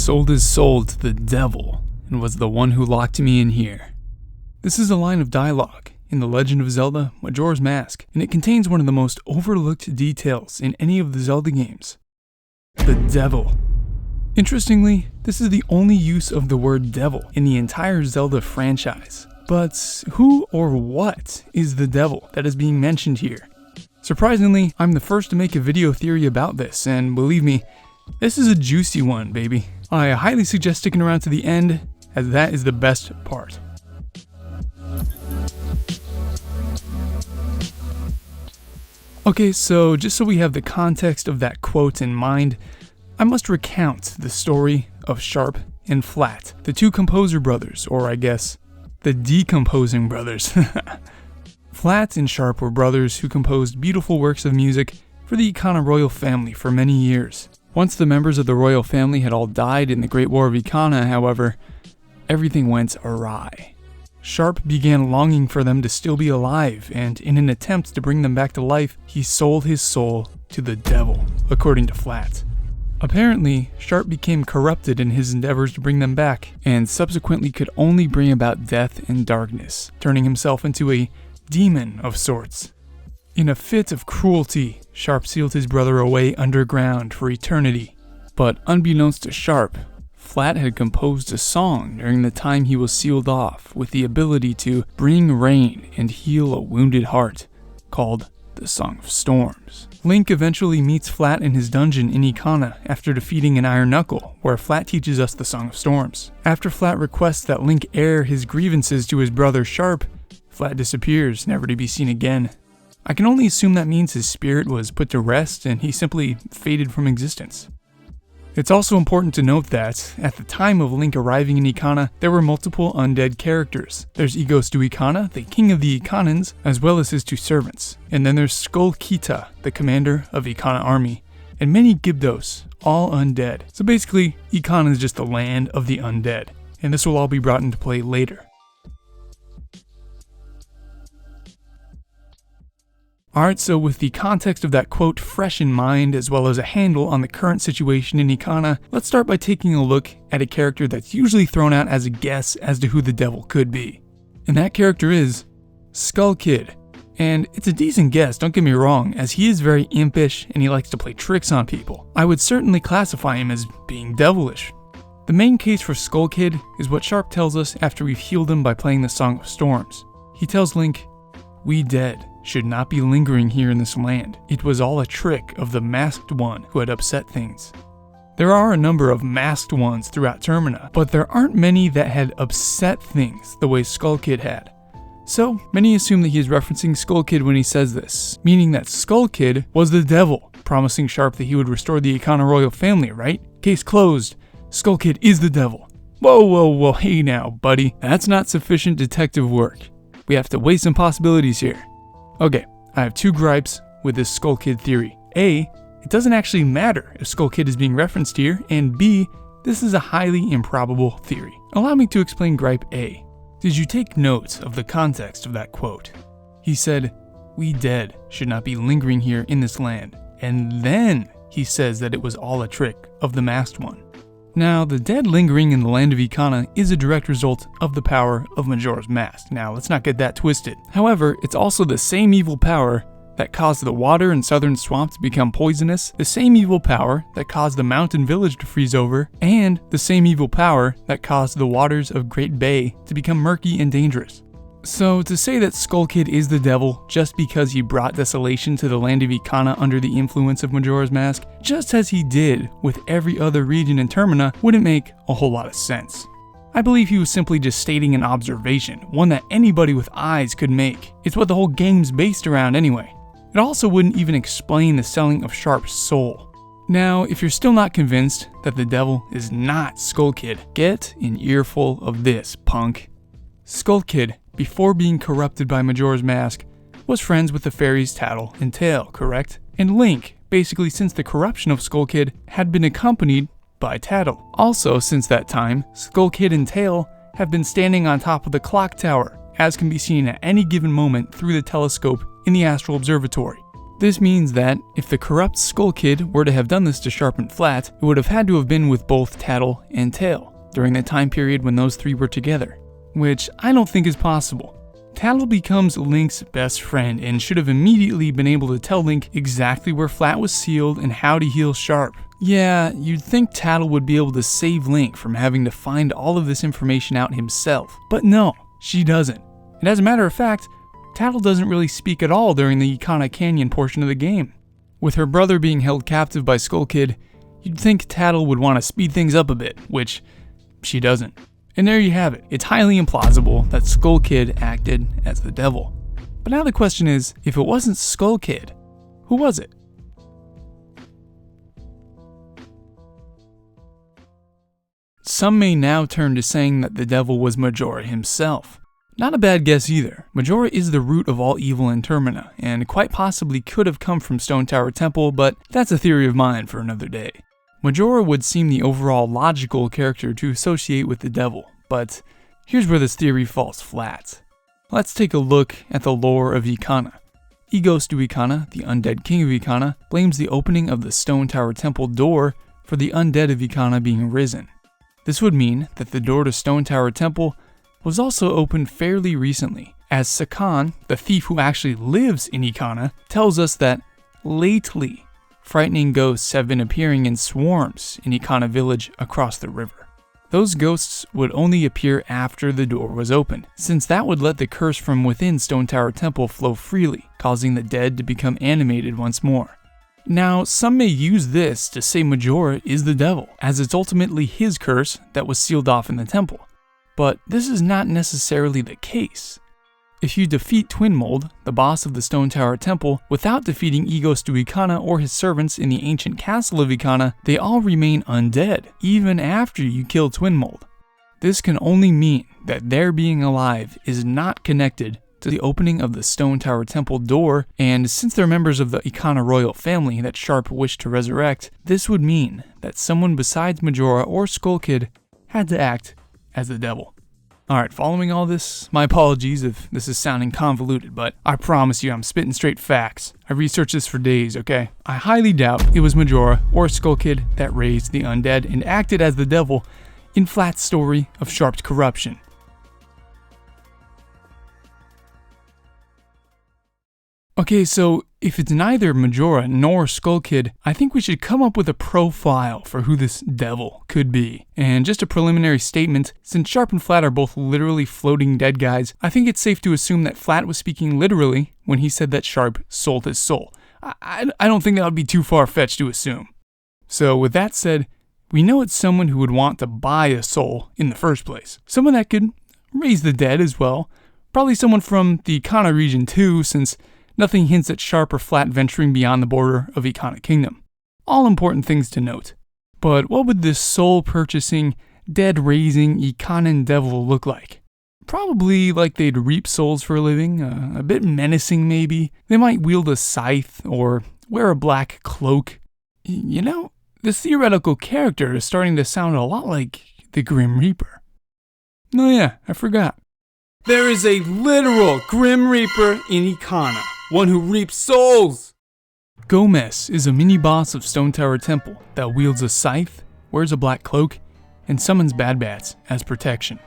sold his soul to the devil and was the one who locked me in here. This is a line of dialogue in The Legend of Zelda: Majora's Mask, and it contains one of the most overlooked details in any of the Zelda games. The devil. Interestingly, this is the only use of the word devil in the entire Zelda franchise. But who or what is the devil that is being mentioned here? Surprisingly, I'm the first to make a video theory about this, and believe me, this is a juicy one, baby. I highly suggest sticking around to the end, as that is the best part. Okay, so just so we have the context of that quote in mind, I must recount the story of Sharp and Flat, the two composer brothers, or I guess, the decomposing brothers. Flat and Sharp were brothers who composed beautiful works of music for the Ikana royal family for many years. Once the members of the royal family had all died in the Great War of Ikana, however, everything went awry. Sharp began longing for them to still be alive, and in an attempt to bring them back to life, he sold his soul to the devil, according to Flat. Apparently, Sharp became corrupted in his endeavors to bring them back, and subsequently could only bring about death and darkness, turning himself into a demon of sorts. In a fit of cruelty, Sharp sealed his brother away underground for eternity. But unbeknownst to Sharp, Flat had composed a song during the time he was sealed off with the ability to bring rain and heal a wounded heart, called the Song of Storms. Link eventually meets Flat in his dungeon in Ikana after defeating an Iron Knuckle, where Flat teaches us the Song of Storms. After Flat requests that Link air his grievances to his brother Sharp, Flat disappears, never to be seen again. I can only assume that means his spirit was put to rest and he simply faded from existence. It's also important to note that, at the time of Link arriving in Ikana, there were multiple undead characters. There's Egos du Ikana, the king of the Ikanans, as well as his two servants. And then there's Skull Kita, the commander of Ikana army, and many Gibdos, all undead. So basically, Ikana is just the land of the undead, and this will all be brought into play later. Alright, so with the context of that quote fresh in mind, as well as a handle on the current situation in Ikana, let's start by taking a look at a character that's usually thrown out as a guess as to who the devil could be. And that character is Skull Kid. And it's a decent guess, don't get me wrong, as he is very impish and he likes to play tricks on people. I would certainly classify him as being devilish. The main case for Skull Kid is what Sharp tells us after we've healed him by playing the Song of Storms. He tells Link, "We dead should not be lingering here in this land. It was all a trick of the masked one who had upset things." There are a number of masked ones throughout Termina, but there aren't many that had upset things the way Skull Kid had. So, many assume that he is referencing Skull Kid when he says this, meaning that Skull Kid was the devil, promising Sharp that he would restore the Ikana royal family, right? Case closed. Skull Kid is the devil. Whoa, hey now, buddy. That's not sufficient detective work. We have to weigh some possibilities here. Okay, I have two gripes with this Skull Kid theory. A, it doesn't actually matter if Skull Kid is being referenced here, and B, this is a highly improbable theory. Allow me to explain gripe A. Did you take note of the context of that quote? He said, "We dead should not be lingering here in this land," and then he says that it was all a trick of the masked one. Now, the dead lingering in the land of Ikana is a direct result of the power of Majora's Mask. Now, let's not get that twisted. However, it's also the same evil power that caused the water in southern swamp to become poisonous, the same evil power that caused the mountain village to freeze over, and the same evil power that caused the waters of Great Bay to become murky and dangerous. So, to say that Skull Kid is the devil just because he brought desolation to the land of Ikana under the influence of Majora's Mask, just as he did with every other region in Termina, wouldn't make a whole lot of sense. I believe he was simply just stating an observation, one that anybody with eyes could make. It's what the whole game's based around anyway. It also wouldn't even explain the selling of Sharp's soul. Now, if you're still not convinced that the devil is not Skull Kid, get an earful of this, punk. Skull Kid, before being corrupted by Majora's Mask, was friends with the fairies Tattle and Tail, correct? And Link, basically since the corruption of Skull Kid, had been accompanied by Tattle. Also, since that time, Skull Kid and Tail have been standing on top of the clock tower, as can be seen at any given moment through the telescope in the Astral Observatory. This means that if the corrupt Skull Kid were to have done this to Sharp and Flat, it would have had to have been with both Tattle and Tail during the time period when those three were together, which I don't think is possible. Tattle becomes Link's best friend and should have immediately been able to tell Link exactly where Flat was sealed and how to heal Sharp. Yeah, you'd think Tattle would be able to save Link from having to find all of this information out himself, but no, she doesn't. And as a matter of fact, Tattle doesn't really speak at all during the Ikana Canyon portion of the game. With her brother being held captive by Skull Kid, you'd think Tattle would want to speed things up a bit, which she doesn't. And there you have it. It's highly implausible that Skull Kid acted as the devil. But now the question is, if it wasn't Skull Kid, who was it? Some may now turn to saying that the devil was Majora himself. Not a bad guess either. Majora is the root of all evil in Termina, and quite possibly could have come from Stone Tower Temple, but that's a theory of mine for another day. Majora would seem the overall logical character to associate with the devil, but here's where this theory falls flat. Let's take a look at the lore of Ikana. Egos to Ikana, the undead king of Ikana, blames the opening of the Stone Tower Temple door for the undead of Ikana being risen. This would mean that the door to Stone Tower Temple was also opened fairly recently, as Sakan, the thief who actually lives in Ikana, tells us that lately, frightening ghosts have been appearing in swarms in Ikana village across the river. Those ghosts would only appear after the door was opened, since that would let the curse from within Stone Tower Temple flow freely, causing the dead to become animated once more. Now, some may use this to say Majora is the devil, as it's ultimately his curse that was sealed off in the temple. But this is not necessarily the case. If you defeat Twinmold, the boss of the Stone Tower Temple, without defeating Egos to Ikana or his servants in the ancient castle of Ikana, they all remain undead, even after you kill Twinmold. This can only mean that their being alive is not connected to the opening of the Stone Tower Temple door, and since they're members of the Ikana royal family that Sharp wished to resurrect, this would mean that someone besides Majora or Skull Kid had to act as the devil. Alright, following all this, my apologies if this is sounding convoluted, but I promise you I'm spitting straight facts. I researched this for days, okay? I highly doubt it was Majora or Skull Kid that raised the undead and acted as the devil in Flat's story of Sharp's corruption. Okay, so if it's neither Majora nor Skull Kid, I think we should come up with a profile for who this devil could be. And just a preliminary statement, since Sharp and Flat are both literally floating dead guys, I think it's safe to assume that Flat was speaking literally when he said that Sharp sold his soul. I don't think that would be too far-fetched to assume. So with that said, we know it's someone who would want to buy a soul in the first place. Someone that could raise the dead as well. Probably someone from the Ikana region too, since nothing hints at Sharp or Flat venturing beyond the border of Ikana Kingdom. All important things to note. But what would this soul-purchasing, dead-raising Ikanan devil look like? Probably like they'd reap souls for a living, a bit menacing maybe. They might wield a scythe or wear a black cloak. You know, this theoretical character is starting to sound a lot like the Grim Reaper. Oh yeah, I forgot. There is a literal Grim Reaper in Ikana. One who reaps souls! Gomez is a mini-boss of Stone Tower Temple that wields a scythe, wears a black cloak, and summons bad bats as protection.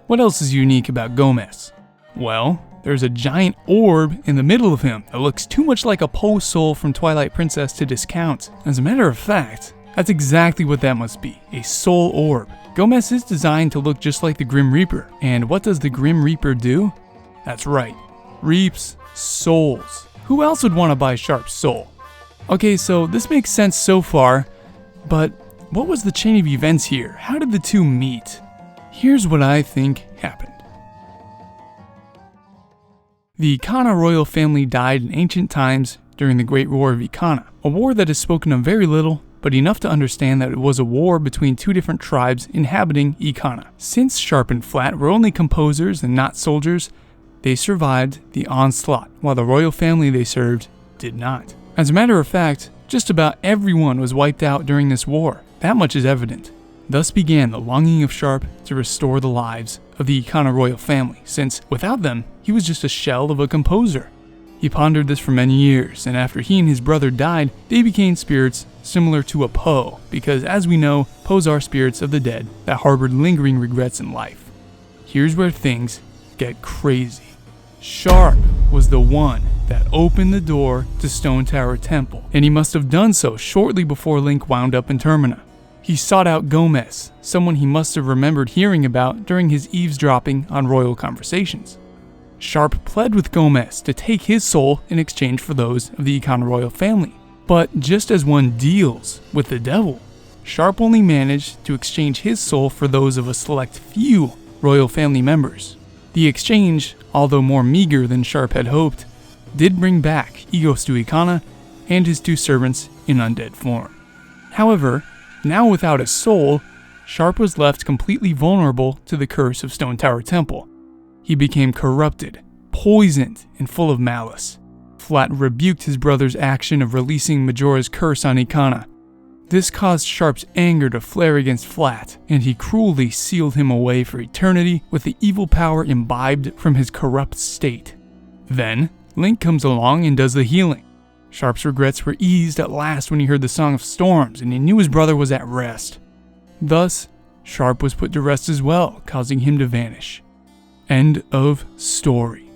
What else is unique about Gomez? Well, there's a giant orb in the middle of him that looks too much like a Poe soul from Twilight Princess to discount. As a matter of fact, that's exactly what that must be, a soul orb. Gomez is designed to look just like the Grim Reaper, and what does the Grim Reaper do? That's right, reaps souls. Who else would want to buy Sharp's soul? Okay, so this makes sense so far, but what was the chain of events here? How did the two meet? Here's what I think happened. The Ikana royal family died in ancient times during the Great War of Ikana, a war that is spoken of very little, but enough to understand that it was a war between two different tribes inhabiting Ikana. Since Sharp and Flat were only composers and not soldiers, they survived the onslaught, while the royal family they served did not. As a matter of fact, just about everyone was wiped out during this war. That much is evident. Thus began the longing of Sharp to restore the lives of the Ikana royal family, since without them, he was just a shell of a composer. He pondered this for many years, and after he and his brother died, they became spirits similar to a Po, because as we know, Poes are spirits of the dead that harbored lingering regrets in life. Here's where things get crazy. Sharp was the one that opened the door to Stone Tower Temple, and he must have done so shortly before Link wound up in Termina. He sought out Gomez, someone he must have remembered hearing about during his eavesdropping on royal conversations. Sharp pled with Gomez to take his soul in exchange for those of the Ikana royal family. But just as one deals with the devil, Sharp only managed to exchange his soul for those of a select few royal family members. The exchange, although more meager than Sharp had hoped, did bring back Egos to Ikana and his two servants in undead form. However, now without a soul, Sharp was left completely vulnerable to the curse of Stone Tower Temple. He became corrupted, poisoned, and full of malice. Flat rebuked his brother's action of releasing Majora's curse on Ikana. This caused Sharp's anger to flare against Flat, and he cruelly sealed him away for eternity with the evil power imbibed from his corrupt state. Then, Link comes along and does the healing. Sharp's regrets were eased at last when he heard the Song of Storms, and he knew his brother was at rest. Thus, Sharp was put to rest as well, causing him to vanish. End of story.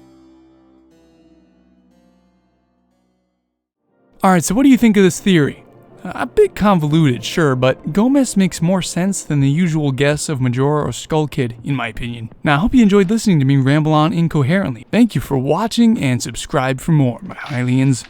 Alright, so what do you think of this theory? A bit convoluted, sure, but Gomez makes more sense than the usual guess of Majora or Skull Kid, in my opinion. Now, I hope you enjoyed listening to me ramble on incoherently. Thank you for watching, and subscribe for more, my Hylians.